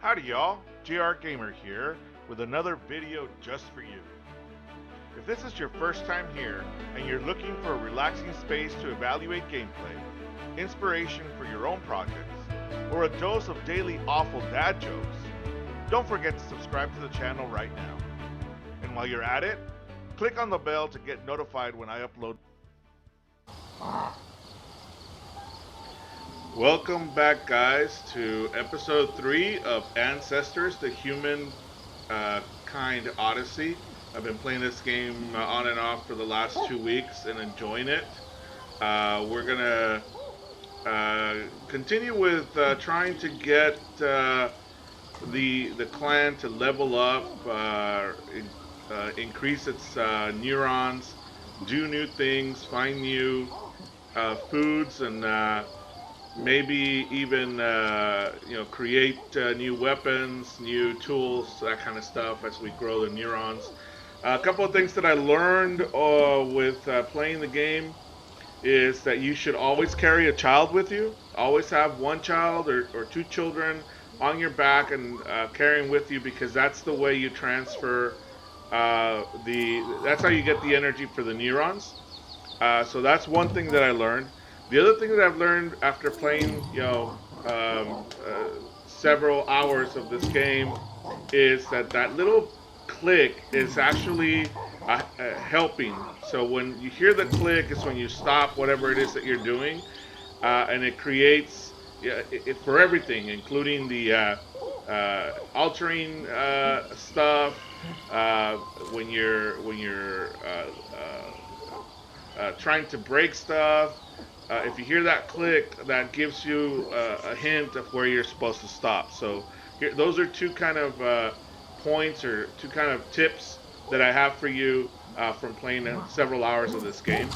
Howdy y'all, JR Gamer here with another video just for you. If this is your first time here and you're looking for a relaxing space to evaluate gameplay, inspiration for your own projects, or a dose of daily awful dad jokes, don't forget to subscribe to the channel right now. And while you're at it, click on the bell to get notified when I upload. Welcome back, guys, to episode 3 of Ancestors, the Humankind Odyssey. I've been playing this game on and off for the last 2 weeks and enjoying it. We're gonna continue with trying to get the clan to level up, increase its neurons, do new things, find new foods, and maybe even create new weapons, new tools, that kind of stuff as we grow the neurons. A couple of things that I learned with playing the game is that you should always carry a child with you. Always have one child or two children on your back and carrying with you, because that's the way you transfer that's how you get the energy for the neurons. So that's one thing that I learned. The other thing that I've learned after playing, several hours of this game is that little click is actually helping. So when you hear the click, it's when you stop whatever it is that you're doing, and it creates it for everything, including the altering stuff. When you're trying to break stuff. If you hear that click, that gives you a hint of where you're supposed to stop. So those are two kind of points, or two kind of tips that I have for you from playing several hours of this game.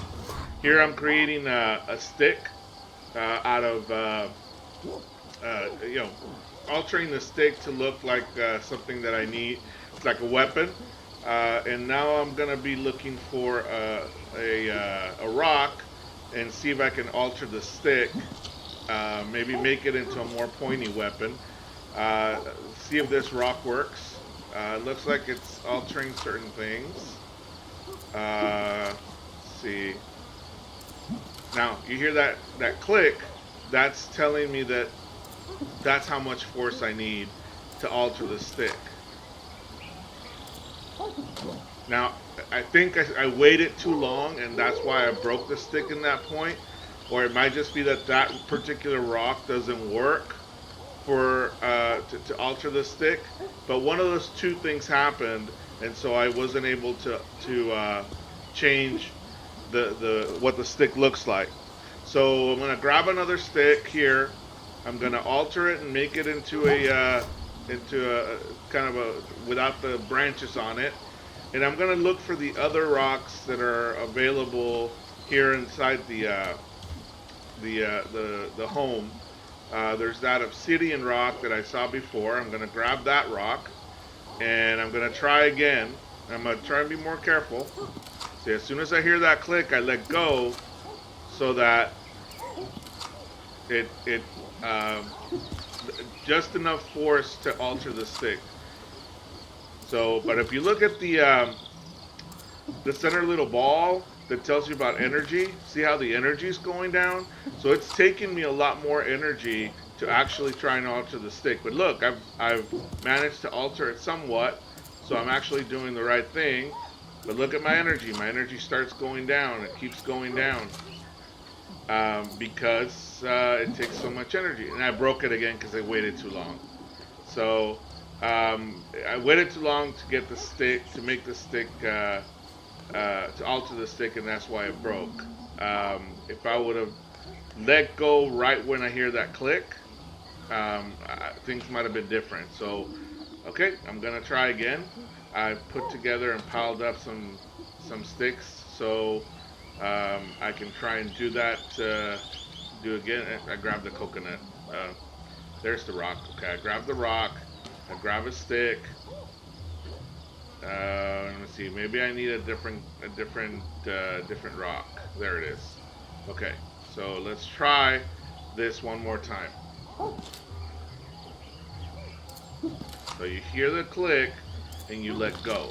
Here I'm creating a stick out of, altering the stick to look like something that I need. It's like a weapon. And now I'm going to be looking for a rock and see if I can alter the stick, maybe make it into a more pointy weapon. See if this rock works. Looks like it's altering certain things. Let's see. Now, you hear that click, that's telling me that that's how much force I need to alter the stick. Now, I think I waited too long, and that's why I broke the stick in that point. Or it might just be that particular rock doesn't work for to alter the stick. But one of those two things happened, and so I wasn't able to change what the stick looks like. So I'm gonna grab another stick here. I'm gonna alter it and make it into a kind of a without the branches on it. And I'm gonna look for the other rocks that are available here inside the home. There's that obsidian rock that I saw before. I'm gonna grab that rock, and I'm gonna try again. I'm gonna try and be more careful. See, as soon as I hear that click, I let go, so that it just enough force to alter the stick. So, but if you look at the center little ball that tells you about energy, see how the energy is going down? So it's taking me a lot more energy to actually try and alter the stick. But look, I've managed to alter it somewhat, so I'm actually doing the right thing. But look at my energy. My energy starts going down. It keeps going down because it takes so much energy. And I broke it again because I waited too long. So I waited too long to get the stick, to make the stick, to alter the stick, and that's why it broke. If I would have let go right when I hear that click, things might have been different. So, okay, I'm gonna try again. I put together and piled up some sticks, so I can try and do that. Do again. I grabbed the coconut. There's the rock. Okay, I grabbed the rock. I grab a stick. Let me see. Maybe I need a different rock. There it is. Okay, so let's try this one more time. So you hear the click and you let go.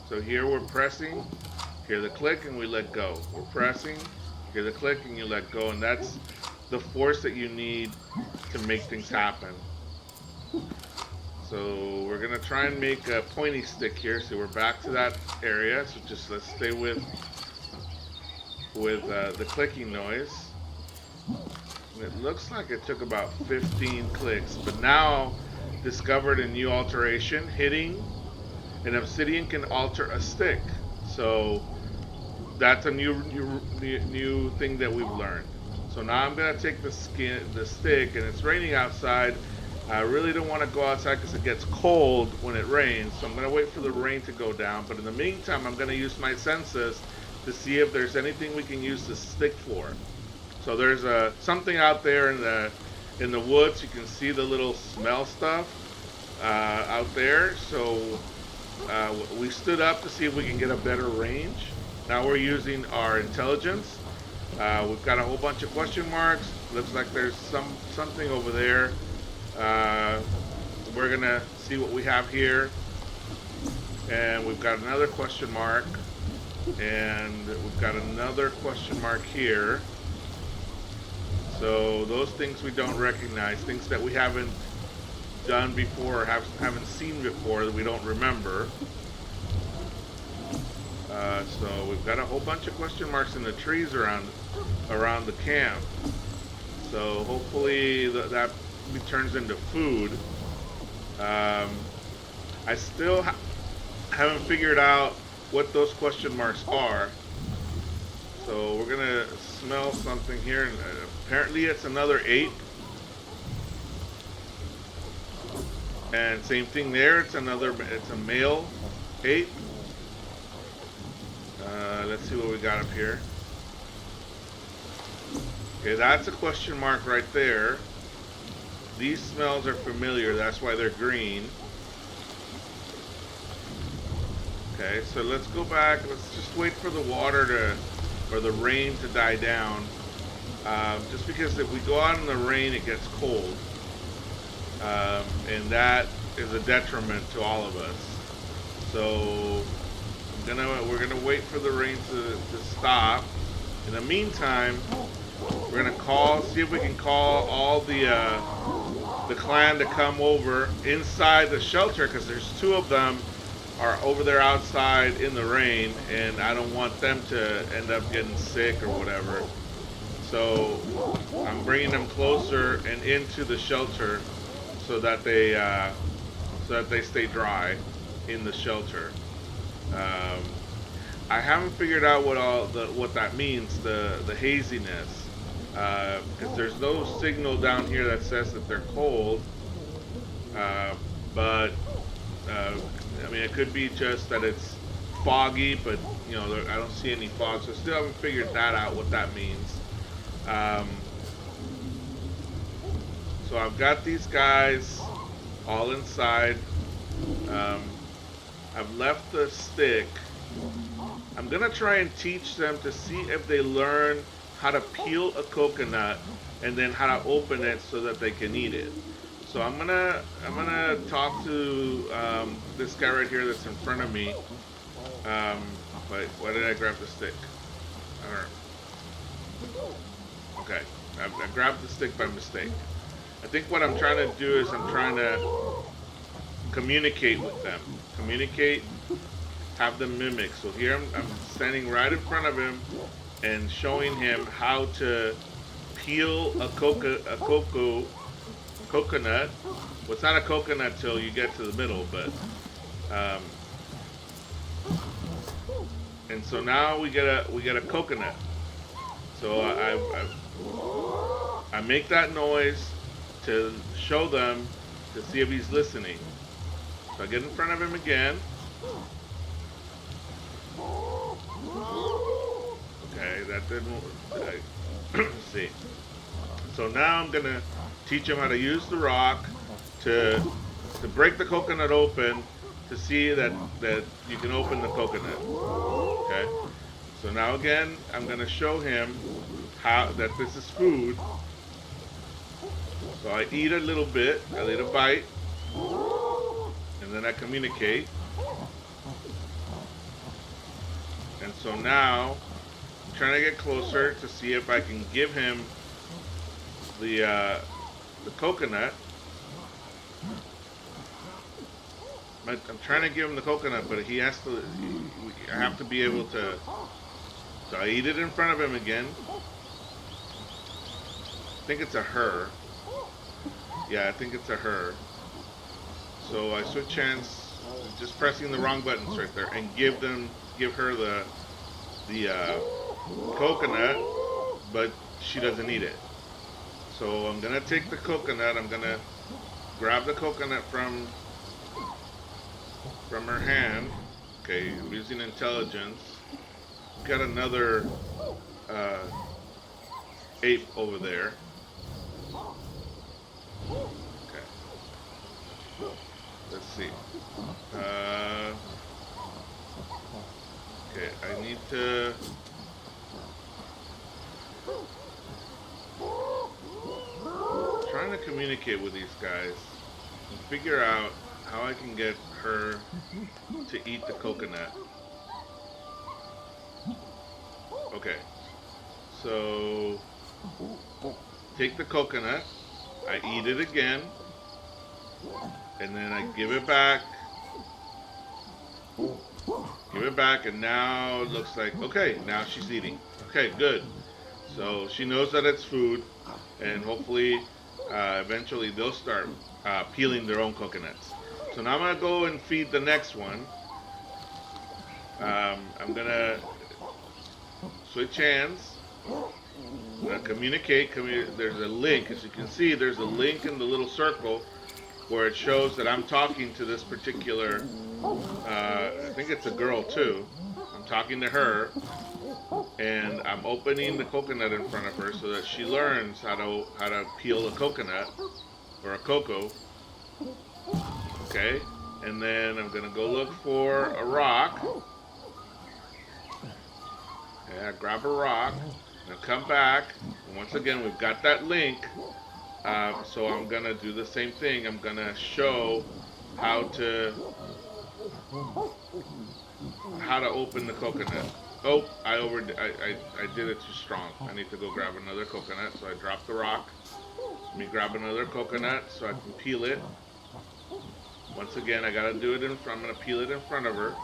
So here we're pressing, hear the click and we let go. We're pressing, hear the click and you let go. And that's the force that you need to make things happen. So we're gonna try and make a pointy stick here. So we're back to that area. So just let's stay with the clicking noise. And it looks like it took about 15 clicks, but now discovered a new alteration. Hitting an obsidian can alter a stick. So that's a new thing that we've learned. So now I'm gonna take the stick, and it's raining outside. I really don't want to go outside because it gets cold when it rains. So I'm gonna wait for the rain to go down. But in the meantime, I'm gonna use my senses to see if there's anything we can use the stick for. So there's something out there in the woods. You can see the little smell stuff out there. So we stood up to see if we can get a better range. Now we're using our intelligence. We've got a whole bunch of question marks. Looks like there's something over there. We're gonna see what we have here. And we've got another question mark. And we've got another question mark here. So those things we don't recognize, things that we haven't done before or haven't seen before that we don't remember. So we've got a whole bunch of question marks in the trees around the camp. So hopefully that turns into food. I still haven't figured out what those question marks are. So we're gonna smell something here, and apparently it's another ape. And same thing there. It's a male ape. Let's see what we got up here. Okay, that's a question mark right there. These smells are familiar. That's why they're green. Okay, so let's go back. Let's just wait for the or the rain to die down. Just because if we go out in the rain, it gets cold. And that is a detriment to all of us. So we're gonna wait for the rain to stop. In the meantime, we're gonna see if we can call all the clan to come over inside the shelter, because there's two of them are over there outside in the rain, and I don't want them to end up getting sick or whatever. So I'm bringing them closer and into the shelter so that they stay dry in the shelter. I haven't figured out what that means, the haziness, because there's no signal down here that says that they're cold. But I mean, it could be just that it's foggy, but I don't see any fog, so still haven't figured that out, what that means. So I've got these guys all inside. I've left the stick. I'm gonna try and teach them to see if they learn how to peel a coconut and then how to open it so that they can eat it. So I'm gonna talk to this guy right here that's in front of me. Wait, why did I grab the stick? I don't know. Okay, I grabbed the stick by mistake. I think what I'm trying to do is I'm trying to communicate with them. Communicate, have them mimic. So here I'm standing right in front of him and showing him how to peel a coconut. Well, it's not a coconut till you get to the middle, but and so now we get a coconut. So I make that noise to show them, to see if he's listening. So I get in front of him again. Okay, that didn't. See. So now I'm gonna teach him how to use the rock to break the coconut open, to see that you can open the coconut. Okay. So now again, I'm gonna show him how that this is food. So I eat a little bit, a little bite, and then I communicate. And so now I'm trying to get closer to see if I can give him the coconut. I'm trying to give him the coconut, but he has to. I have to be able to. So I eat it in front of him again. I think it's a her. Yeah, I think it's a her. So I switch hands, just pressing the wrong buttons right there, and give her the coconut, but she doesn't eat it. So I'm gonna take the coconut. I'm gonna grab the coconut from her hand. Okay, I'm using intelligence. Got another ape over there. Okay. Let's see. Okay, I need to. Trying to communicate with these guys and figure out how I can get her to eat the coconut. Okay, so take the coconut, I eat it again, and then I give it back, and now it looks like, okay, now she's eating. Okay, good. So she knows that it's food, and hopefully eventually they'll start peeling their own coconuts. So now I'm going to go and feed the next one. I'm going to switch hands. I'm going to communicate. There's a link. As you can see, there's a link in the little circle where it shows that I'm talking to this particular, I think it's a girl too. I'm talking to her, and I'm opening the coconut in front of her so that she learns how to peel a coconut or a cocoa. Okay, and then I'm gonna go look for a rock. Okay, I grab a rock, and I come back, and once again we've got that link. So I'm gonna do the same thing. I'm gonna show how to open the coconut. Oh, I did it too strong. I need to go grab another coconut. So I drop the rock. Let me grab another coconut so I can peel it. Once again, I gotta do it I'm gonna peel it in front of her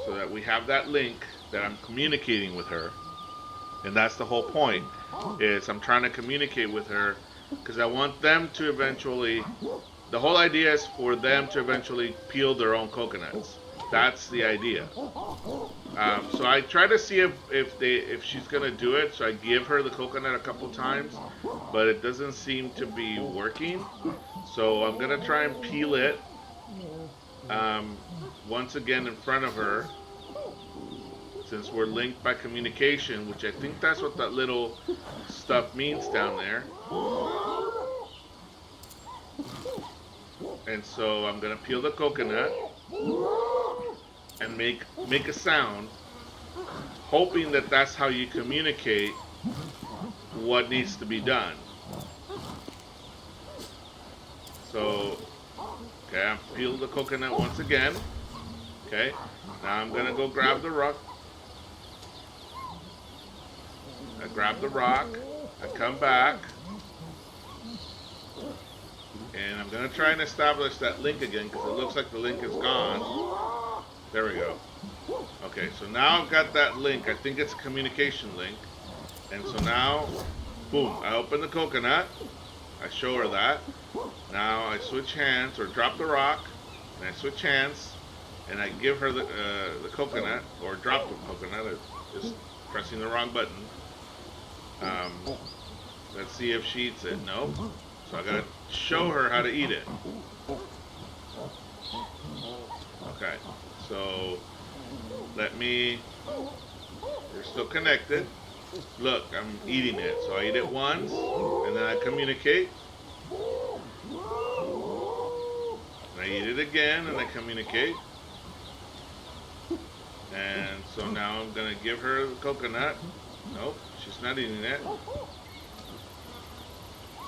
so that we have that link that I'm communicating with her. And that's the whole point, is I'm trying to communicate with her because I want them to eventually, the whole idea is for them to eventually peel their own coconuts. That's the idea. So I try to see if she's gonna do it. So I give her the coconut a couple times, but it doesn't seem to be working. So I'm gonna try and peel it once again in front of her, since we're linked by communication, which I think that's what that little stuff means down there. And so I'm gonna peel the coconut and make a sound, hoping that that's how you communicate what needs to be done. So, okay, I've peeled the coconut once again. Okay, now I'm gonna go grab the rock. I grab the rock, I come back, and I'm gonna try and establish that link again because it looks like the link is gone. There we go. Okay, so now I've got that link. I think it's a communication link. And so now, boom, I open the coconut. I show her that. Now I switch hands, or drop the rock, and I switch hands, and I give her the coconut, or drop the coconut, just pressing the wrong button. Let's see if she eats it. No. So I gotta show her how to eat it. Okay, so they're still connected. Look, I'm eating it. So I eat it once, and then I communicate. And I eat it again, and I communicate. And so now I'm gonna give her the coconut. Nope, she's not eating it.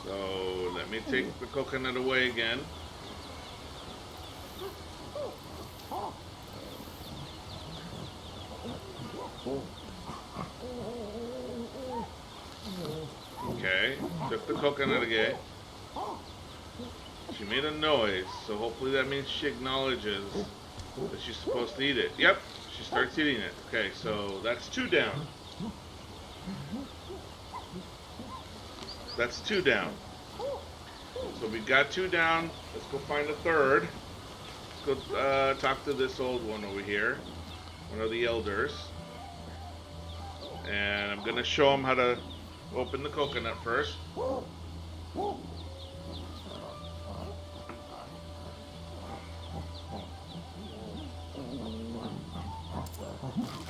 So let me take the coconut away again. Okay, took the coconut again. She made a noise, so hopefully that means she acknowledges that she's supposed to eat it. Yep, she starts eating it. Okay, so that's 2 down. That's 2 down. So we got 2 down. Let's go find a third. Let's go talk to this old one over here, one of the elders. And I'm gonna show him how to open the coconut first.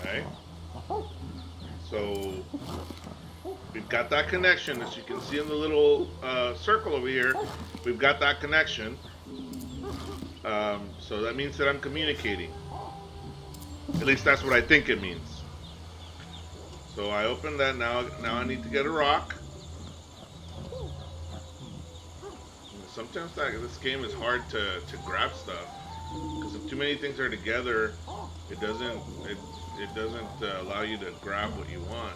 Okay. So we've got that connection, as you can see in the little circle over here. We've got that connection. So that means that I'm communicating. At least that's what I think it means. So I opened that. Now I need to get a rock. Sometimes this game is hard to grab stuff because if too many things are together, it doesn't allow you to grab what you want.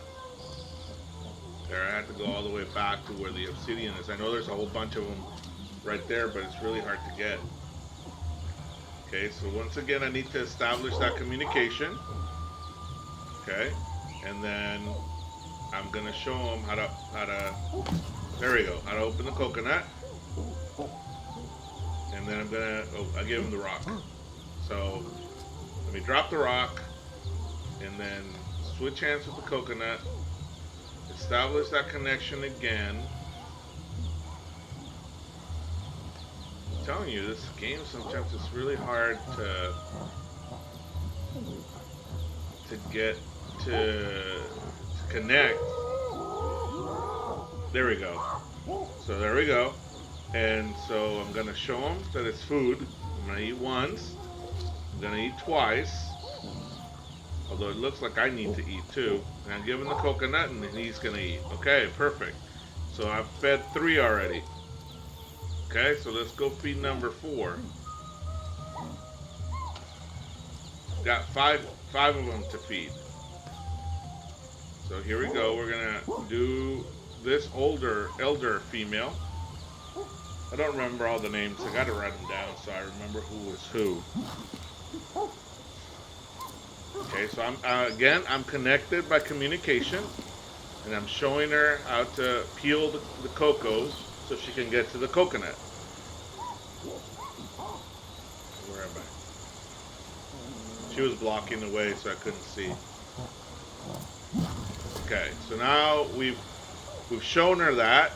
There, I have to go all the way back to where the obsidian is. I know there's a whole bunch of them right there, but it's really hard to get. Okay, so once again, I need to establish that communication. Okay, and then I'm gonna show them how to. There we go. How to open the coconut. And then I give him the rock. So let me drop the rock, and then switch hands with the coconut. Establish that connection again. I'm telling you, this game sometimes it's really hard to get to connect. There we go. So there we go. And so I'm gonna show him that it's food. I'm gonna eat once. I'm gonna eat twice. Although it looks like I need to eat too. And I'm giving the coconut and then he's gonna eat. Okay, perfect. So I've fed 3 already. Okay, so let's go feed number 4. Got five of them to feed. So here we go. We're gonna do this elder female. I don't remember all the names. I gotta write them down so I remember who was who. Okay, so I'm connected by communication, and I'm showing her how to peel the cocos so she can get to the coconut. Where am I? She was blocking the way, so I couldn't see. Okay, so now we've shown her that.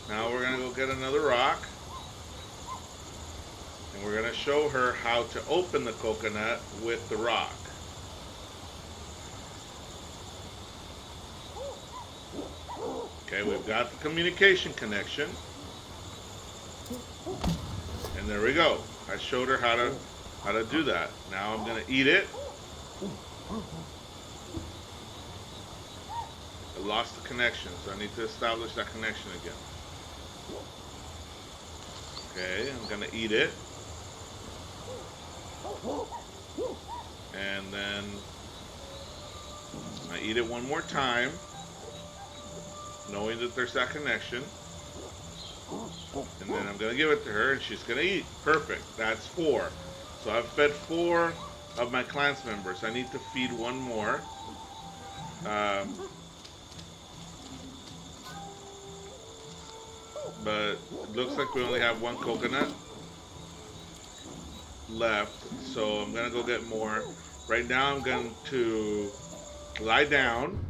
Now we're gonna go get another rock. And we're going to show her how to open the coconut with the rock. Okay, we've got the communication connection. And there we go. I showed her how to do that. Now I'm going to eat it. I lost the connection, so I need to establish that connection again. Okay, I'm going to eat it. And then I eat it one more time, knowing that there's that connection. And then I'm going to give it to her and she's going to eat. Perfect. That's 4. So I've fed 4 of my clans members. I need to feed one more. But it looks like we only have 1 coconut left, so I'm gonna go get more. Right now I'm going to lie down.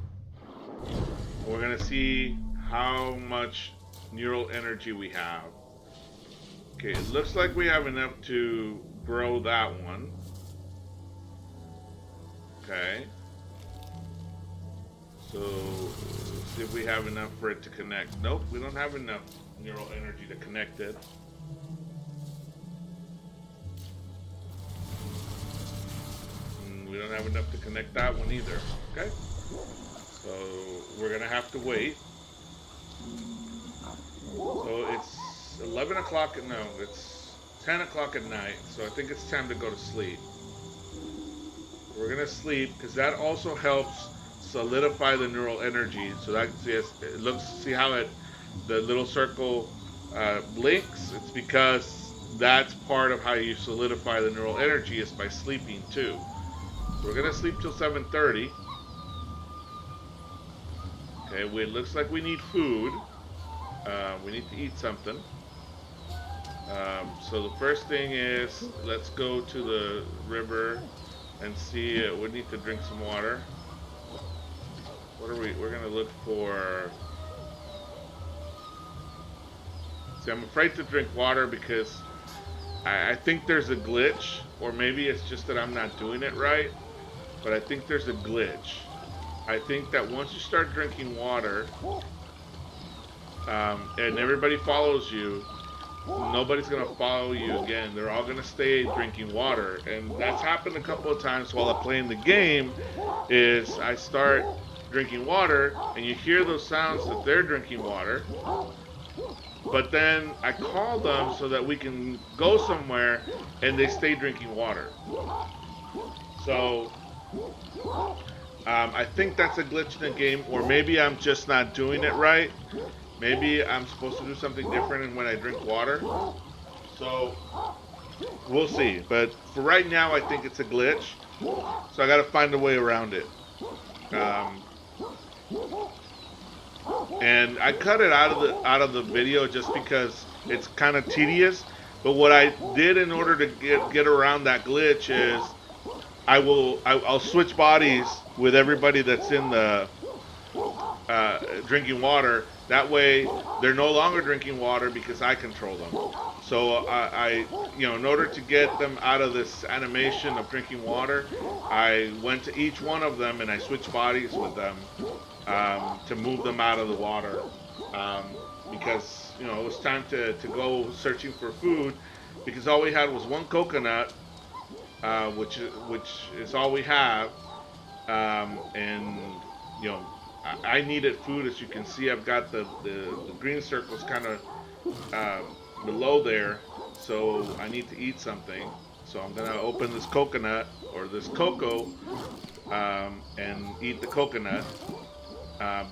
We're gonna see how much neural energy we have. Okay, it looks like we have enough to grow that one. Okay, so let's see if we have enough for it to connect. Nope, we don't have enough neural energy to connect it. We don't have enough to connect that one either. Okay, so we're gonna have to wait. So it's 11 o'clock. No, it's 10 o'clock at night. So I think it's time to go to sleep. We're gonna sleep because that also helps solidify the neural energy. So that see, it looks, see how it, the little circle blinks. It's because that's part of how you solidify the neural energy is by sleeping too. So we're gonna sleep till 7:30. Okay, it looks like we need food. We need to eat something. So the first thing is let's go to the river and see. We need to drink some water. What are we? We're gonna look for. See, I'm afraid to drink water because I think there's a glitch, or maybe it's just that I'm not doing it right. But I think there's a glitch. I think that once you start drinking water, and everybody follows you, nobody's gonna follow you again. They're all gonna stay drinking water, and that's happened a couple of times while I'm playing the game. Is I start drinking water, and you hear those sounds that they're drinking water, but then I call them so that we can go somewhere, and they stay drinking water. So I think that's a glitch in the game, or maybe I'm just not doing it right. Maybe I'm supposed to do something different when I drink water. So we'll see. But for right now, I think it's a glitch. So I got to find a way around it. Um, and I cut it out of the video just because it's kind of tedious. But what I did in order to get around that glitch is I'll switch bodies with everybody that's in the drinking water. That way, they're no longer drinking water because I control them. So in order to get them out of this animation of drinking water, I went to each one of them and I switched bodies with them to move them out of the water because it was time to go searching for food because all we had was one coconut, which is all we have, and you know I needed food. As you can see, I've got the green circles kind of below there, so I need to eat something. So I'm gonna open this coconut or this cocoa and eat the coconut. Um,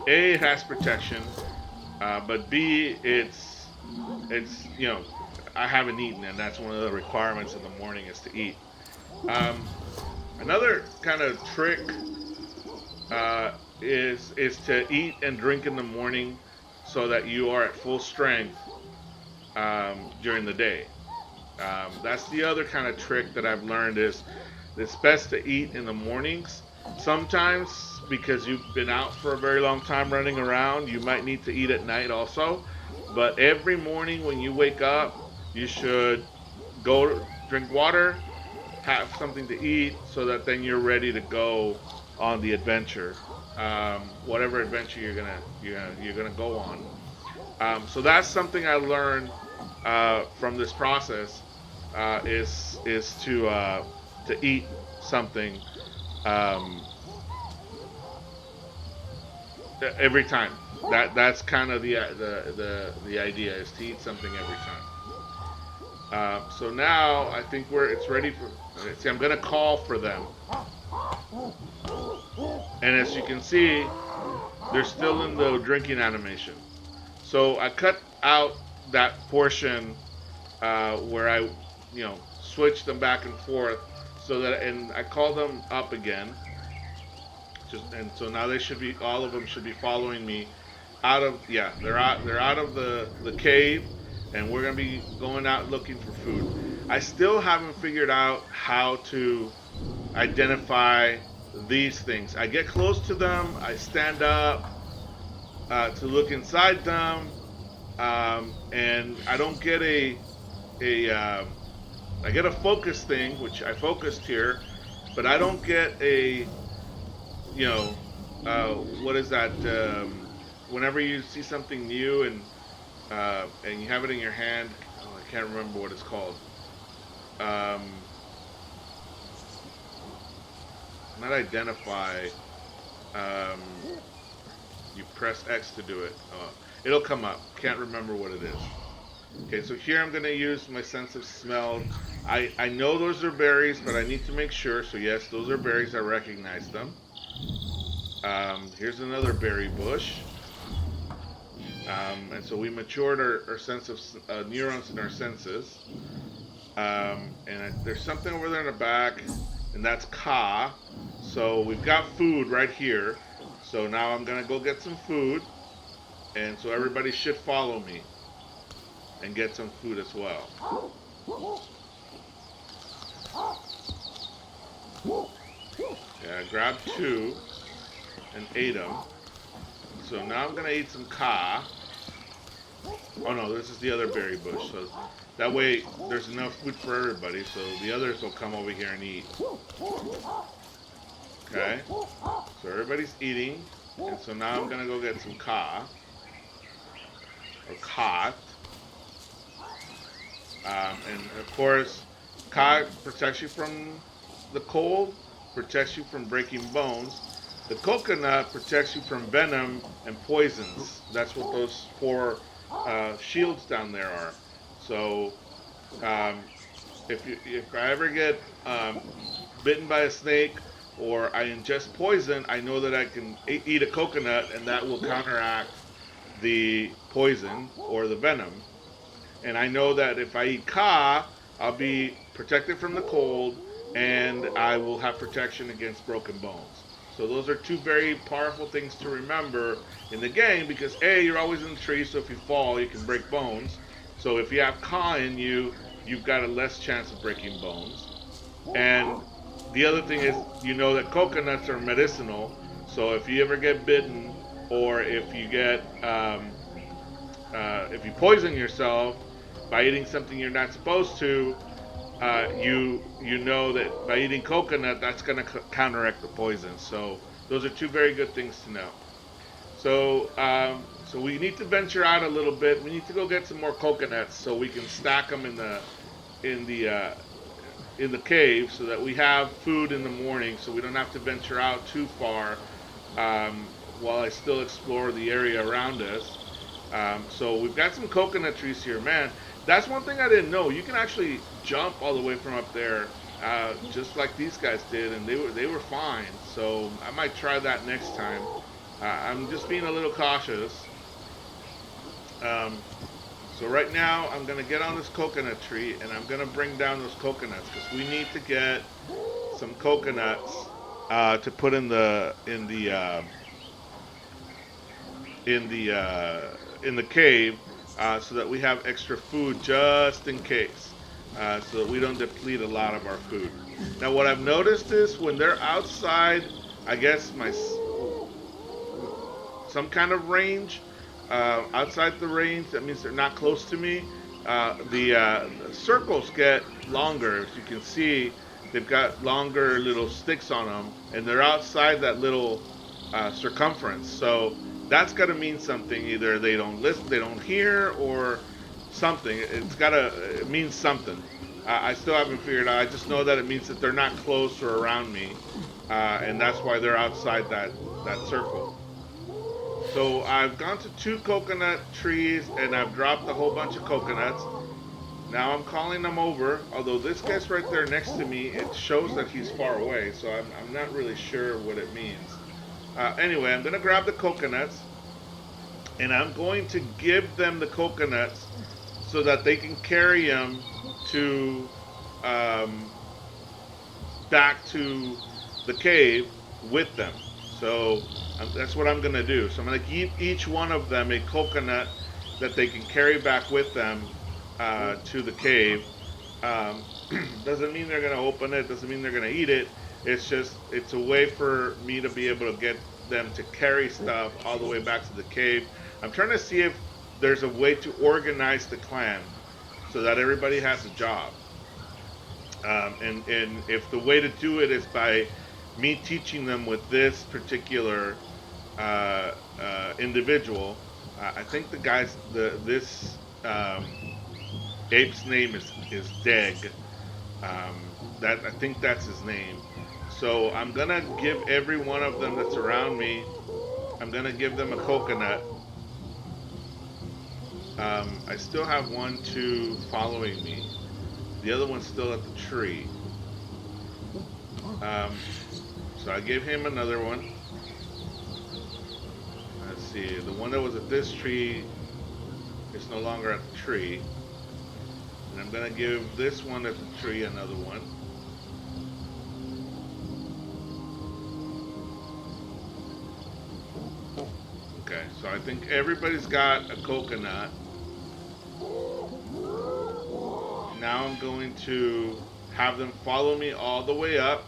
A, it has protection, but B, it's I haven't eaten, and that's one of the requirements in the morning is to eat. Um, Another kind of trick is to eat and drink in the morning so that you are at full strength during the day. That's the other kind of trick that I've learned is it's best to eat in the mornings. Sometimes because you've been out for a very long time running around, you might need to eat at night also. But every morning when you wake up, you should go drink water, have something to eat, so that then you're ready to go on the adventure, whatever adventure you're gonna go on. So that's something I learned from this process is to eat something um, every time. That's kind of the idea is to eat something every time. So now I think it's ready for. See, I'm gonna call for them, and as you can see, they're still in the drinking animation. So I cut out that portion where I, switched them back and forth, so that, and I called them up again. And so now they should be, all of them should be following me out of, yeah, they're out of the cave, and we're gonna be going out looking for food. I still haven't figured out how to identify these things. I get close to them, I stand up to look inside them, and I don't get a I get a focus thing, which I focused here, but I don't get a you know what is that? Whenever you see something new and you have it in your hand, oh, I can't remember what it's called. Um, Not identify. Um, you press X to do it. It'll come up. Can't remember what it is. Okay, so here I'm going to use my sense of smell. I know those are berries, but I need to make sure. So yes, those are berries. I recognize them. Here's another berry bush. And so we matured our sense of neurons in our senses. There's something over there in the back, and that's Ka. So we've got food right here. So now I'm gonna go get some food, and so everybody should follow me and get some food as well. Yeah, I grabbed two and ate them. So now I'm gonna eat some Ka. Oh no, this is the other berry bush. So that way there's enough food for everybody. So the others will come over here and eat. Okay. So everybody's eating. And so now I'm gonna go get some Ka. Or Kot. And of course, Ka protects you from the cold, protects you from breaking bones. The coconut protects you from venom and poisons. That's what those four shields down there are. So um, if I ever get bitten by a snake or I ingest poison, I know that I can eat a coconut and that will counteract the poison or the venom. And I know that if I eat Ka, I'll be protected from the cold and I will have protection against broken bones. So those are two very powerful things to remember in the game because A, you're always in the tree, so if you fall, you can break bones. So if you have Ka in you, you've got a less chance of breaking bones. And the other thing is, you know that coconuts are medicinal. So if you ever get bitten or if you poison yourself by eating something you're not supposed to, you know that by eating coconut, that's going to counteract the poison. So those are two very good things to know. So we need to venture out a little bit. We need to go get some more coconuts so we can stack them in the uh, in the cave so that we have food in the morning. So we don't have to venture out too far um, while I still explore the area around us. So we've got some coconut trees here, man. That's one thing I didn't know. You can actually jump all the way from up there, just like these guys did, and they were fine. So I might try that next time. I'm just being a little cautious. Um, so right now I'm gonna get on this coconut tree and I'm gonna bring down those coconuts because we need to get some coconuts to put in the cave so that we have extra food just in case, so that we don't deplete a lot of our food. Now, what I've noticed is when they're outside, I guess some kind of range, outside the range, that means they're not close to me. The circles get longer. As you can see, they've got longer little sticks on them, and they're outside that little circumference. So that's got to mean something. Either they don't listen, they don't hear, or something. It means something. I still haven't figured out. I just know that it means that they're not close or around me, and that's why they're outside that circle. So I've gone to two coconut trees and I've dropped a whole bunch of coconuts. Now I'm calling them over. Although this guy's right there next to me, it shows that he's far away, so I'm not really sure what it means. Anyway, I'm going to grab the coconuts and I'm going to give them the coconuts so that they can carry them to um, back to the cave with them. So that's what I'm going to do. So I'm going to give each one of them a coconut that they can carry back with them to the cave. Um, doesn't mean they're going to open it. Doesn't mean they're going to eat it. It's a way for me to be able to get them to carry stuff all the way back to the cave. I'm trying to see if there's a way to organize the clan so that everybody has a job. And if the way to do it is by me teaching them with this particular individual, I think this ape's name is Deg. I think that's his name. So I'm gonna give every one of them that's around me. I'm gonna give them a coconut, I still have 1, 2 following me. The other one's still at the tree. So I gave him another one. Let's see. The one that was at this tree is no longer at the tree. And I'm going to give this one at the tree another one. Okay, so I think everybody's got a coconut. Now I'm going to have them follow me all the way up.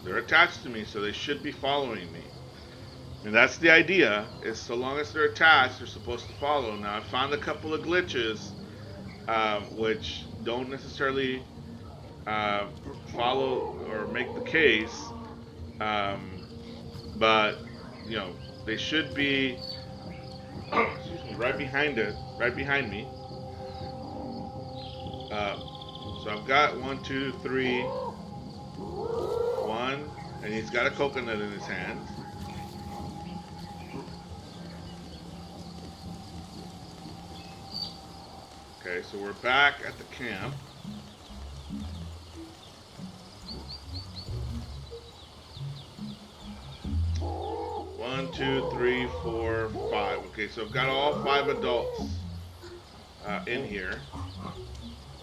They're attached to me, so they should be following me. And that's the idea, is so long as they're attached, they're supposed to follow. Now, I found a couple of glitches, which don't necessarily follow or make the case. But, you know, they should be, excuse me, right behind me. So I've got 1, 2, 3, 1, and he's got a coconut in his hand. Okay, so we're back at the camp. One, 2, 3, 4, 5. Okay, so I've got all 5 adults in here.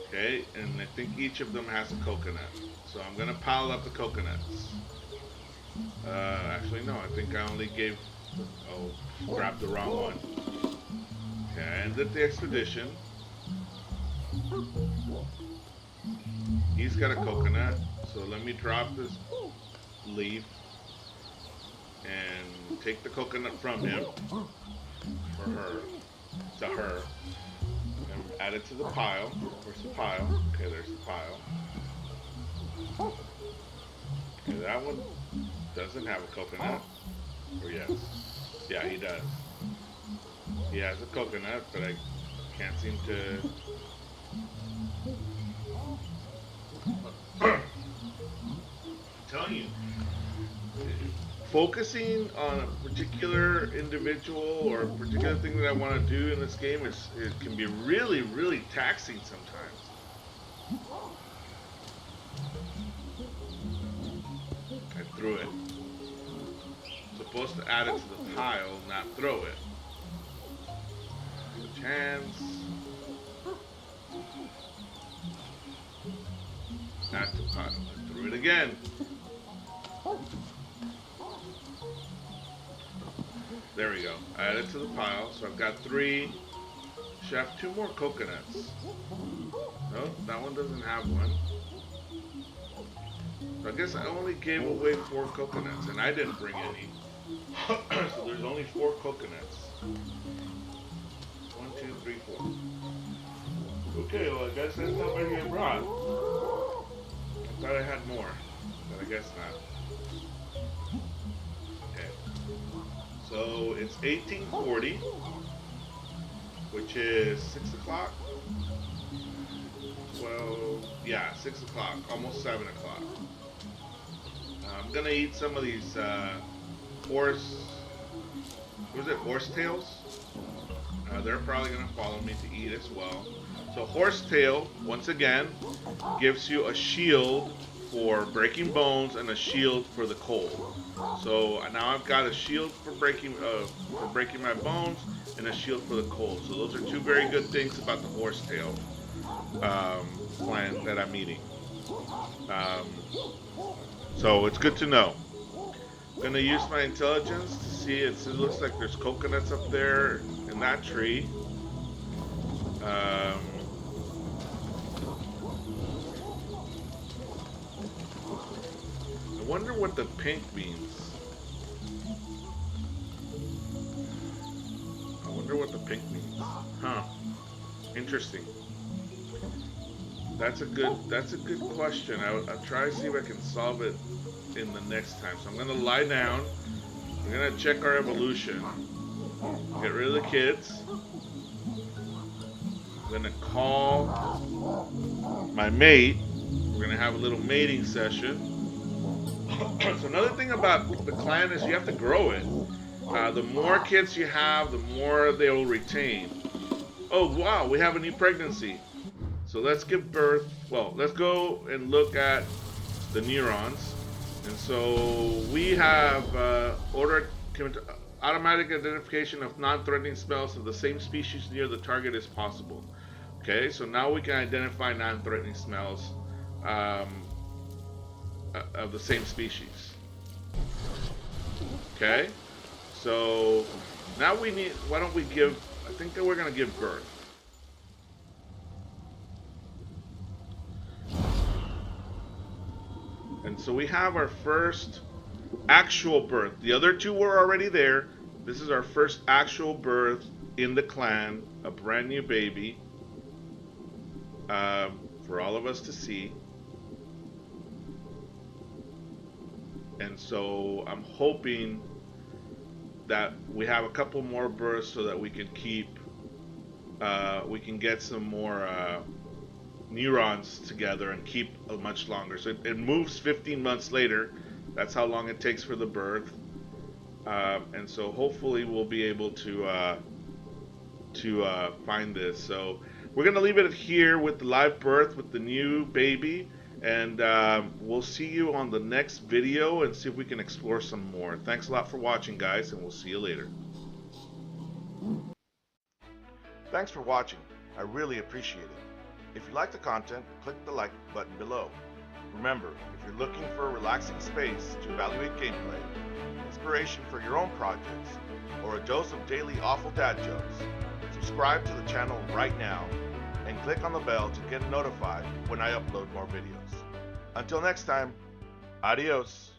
Okay, and I think each of them has a coconut. So I'm gonna pile up the coconuts. Actually, no, I think I only gave. Oh, grabbed the wrong one. Okay, I ended the expedition. He's got a coconut, so let me drop this leaf and take the coconut from him, or her, to her, and add it to the pile. Where's the pile? Okay, there's the pile. Okay, that one doesn't have a coconut. Or yes. Yeah, he does. He has a coconut, but I can't seem to... I'm telling you, focusing on a particular individual or a particular thing that I want to do in this game it can be really, really taxing sometimes. I threw it. Supposed to add it to the pile, not throw it. Switch hands. Add to pile. I threw it again. There we go. Add it to the pile. So I've got 3. Should have 2 more coconuts. No, that one doesn't have one. So I guess I only gave away 4 coconuts, and I didn't bring any. So there's only 4 coconuts. 1, 2, 3, 4. Okay, well I guess that's not what I brought. I thought I had more, but I guess not. Okay. So it's 1840, which is 6 o'clock. 12, yeah, 6 o'clock, almost 7 o'clock. I'm gonna eat some of these horsetails? They're probably gonna follow me to eat as well. So horsetail, once again, gives you a shield for breaking bones and a shield for the cold. So now I've got a shield for breaking my bones and a shield for the cold. So those are 2 very good things about the horsetail plant that I'm eating. So it's good to know. I'm gonna use my intelligence to see. It looks like there's coconuts up there in that tree. I wonder what the pink means. I wonder what the pink means. Huh. Interesting. That's a good question. I'll try to see if I can solve it in the next time. So I'm gonna lie down. We're gonna check our evolution. Get rid of the kids. I'm gonna call my mate. We're gonna have a little mating session. So another thing about the clan is you have to grow it. The more kids you have, the more they will retain. Oh wow, we have a new pregnancy. So let's give birth. Well, let's go and look at the neurons. And so we have ordered automatic identification of non-threatening smells of the same species near the target is possible. Okay, so now we can identify non-threatening smells um, of the same species. Okay, so now we need. Why don't we give? I think that we're gonna give birth. And so we have our first actual birth. The other two were already there. This is our first actual birth in the clan, a brand new baby for all of us to see. And so I'm hoping that we have a couple more births so that we can we can get some more neurons together and keep much longer. So it moves 15 months later. That's how long it takes for the birth. And so hopefully we'll be able to find this. So we're gonna leave it here with the live birth with the new baby, and we'll see you on the next video and see if we can explore some more. Thanks a lot for watching, guys, and we'll see you later. Thanks for watching. I really appreciate it. If you like the content, click the like button below. Remember, if you're looking for a relaxing space to evaluate gameplay, inspiration for your own projects, or a dose of daily awful dad jokes, subscribe to the channel right now and click on the bell to get notified when I upload more videos. Until next time, adios.